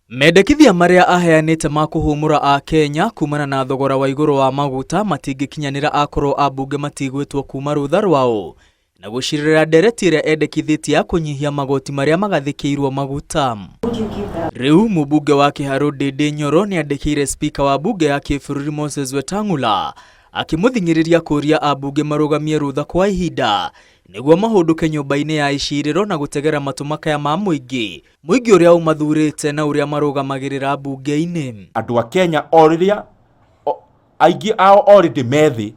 Mendekithia maria aheanite ma kuhumura a Kenya kumana na thogora wa iguru wa maguta matingikinyanira akorwo abunge matigwitwo kuma rutha rwao na gucirira ndereti iria endekithitie kunyihia magoti maria magathikirwo maguta. Riu mubunge wa Kiharu Ndindi Nyoro ni andikire speaker wa bunge ya Kibũrũri Moses Wetang'ula akimuthingiriria kuria abunge marugamie rutha kwa ihinda niguo mahunduke nyumba-ini ya iciriro na gutegera matumakaya ma muingi uria umathurite na uria marugamagirira bunge-ini. Andu a Kenya aingi ao already methi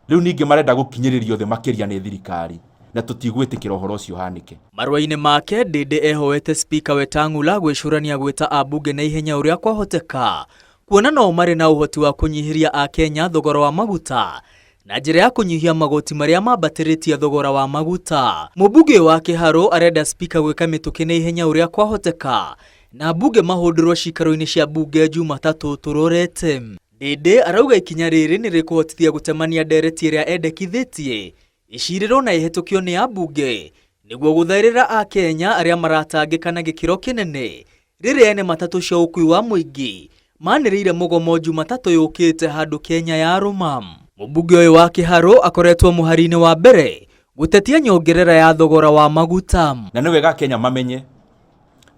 riu ningi marenda gukinyiririo the makiria ni thirikari na tutigwitikira uhoro ucio hanike. Marwa-ini make Ndindi ehoete speaker Wetang'ula gwicurania gwita abunge na ihenya uria kwahoteka kuona no mari na uhoti wa kunyihiria a Kenya thogora wa maguta na njira ya kunyihia magoti maria mambatiritie thogora wa maguta. Mubunge wa Kiharu arenda speaker gwika mituki na ihenya uria kwahoteka na bunge mahundirwo cikaro-ini cia bunge Jumatatu turorete. Ndindi arauga ikinya riri ni rikuhotithia gutemania ndereti iria endekithitie iciriro na ihetukio ni abunge niguo guthairira a Kenya aria maratangika na gikiro kinene riria ene matatu cia ukui wa muingi maniriire mugomo Jumatatu yukite handu Kenya ya ruma. Mubunge uyu wa Kiharu akoretwo muhari-ini wa mbere gutetia nyongerera ya thogora wa maguta. Na ni wega Kenya mamenye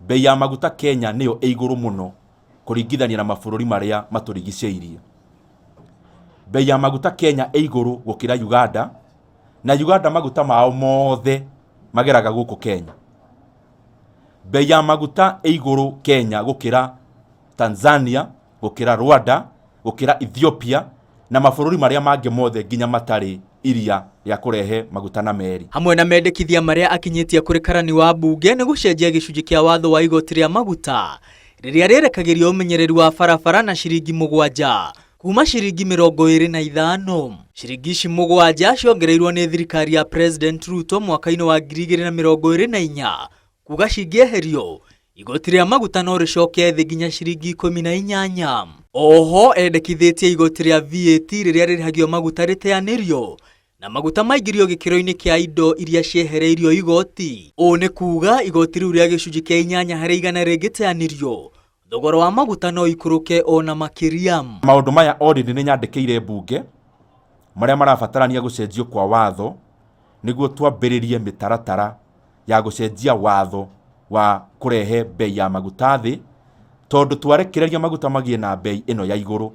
bei ya maguta Kenya niyo iguru muno kuringithania na mabũrũri maria maturigicĩirie. Bei ya maguta Kenya iguru gukira Uganda na Uganda maguta mao mothe mageraga guku Kenya. Bei ya maguta iguru Kenya gukira Tanzania, gukira Rwanda, gukira Ethiopia na mabũrũri maria mangi mothe nginya matari iria ya kurehe maguta na meri. Hamwe na mendekithia maria akinyitie kuri karani wa bunge ni gucenjia gicunji kia watho wa igoti ria maguta riria rierekagirio umenyereri wa barabara na ciringi 7 kuma ciringi 25. Ciringi ici 7 ciongereirwo ni thirikari ya President Ruto mwaka-ini wa 2024 kuga cingieherio igoti ria maguta no ricoke thi nginya ciringi 18. Oho endekithitie igoti ria VAT riria ririhagio maguta riteanirio na maguta maingirio gikiro-ini kia indo iria ciehereirio igoti. O ni kuga igoti riu ria gicunji kia 8% rigiteanirio thogora wa maguta no ikuruke ona makiria. Maundu maya already ni nyandikire bunge maria marabatarania gucenjio kwa watho niguo twambiririe mitaratara ya gucenjia watho wa kurehe bei ya maguta thi tondu twarekereria maguta magie na bei ino ya iguru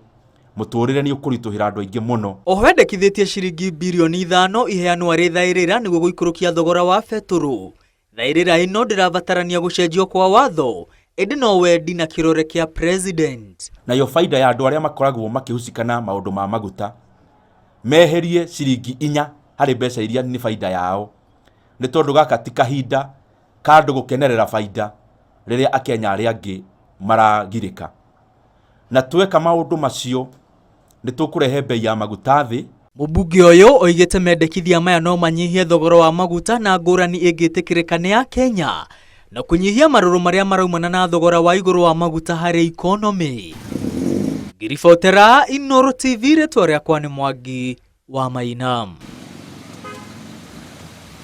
muturire ni ukurituhira andu aingi muno. Oho endekithitie ciringi bilioni 5 iheanwo ari thairira niguo guikurukia thogora wa beturu. Thairira ino ndirabatarania gucenjio kwa watho indi no wendi na kirore kia president. Na yo faida ya andu aria makoragwo makihusikana maundu ma maguta meherie ciringi 4 hari mbeca iria ni faida yao ni tondu gaka ti kahinda kandu gukenerera faida riria akenya aria angi maragirika na tweka maundu macio ni tukurehe bei ya maguta thi. Mubunge uyu oigite mendekithia maya no manyihie thogora wa maguta na ngurani ingitikirika ni ya Kenya na kunyihia maruru maria maraumana na thogora wa iguru wa maguta hari economy. Ngiribotera Inooro TV, retwa riakwa ni Mwangi wa Maina.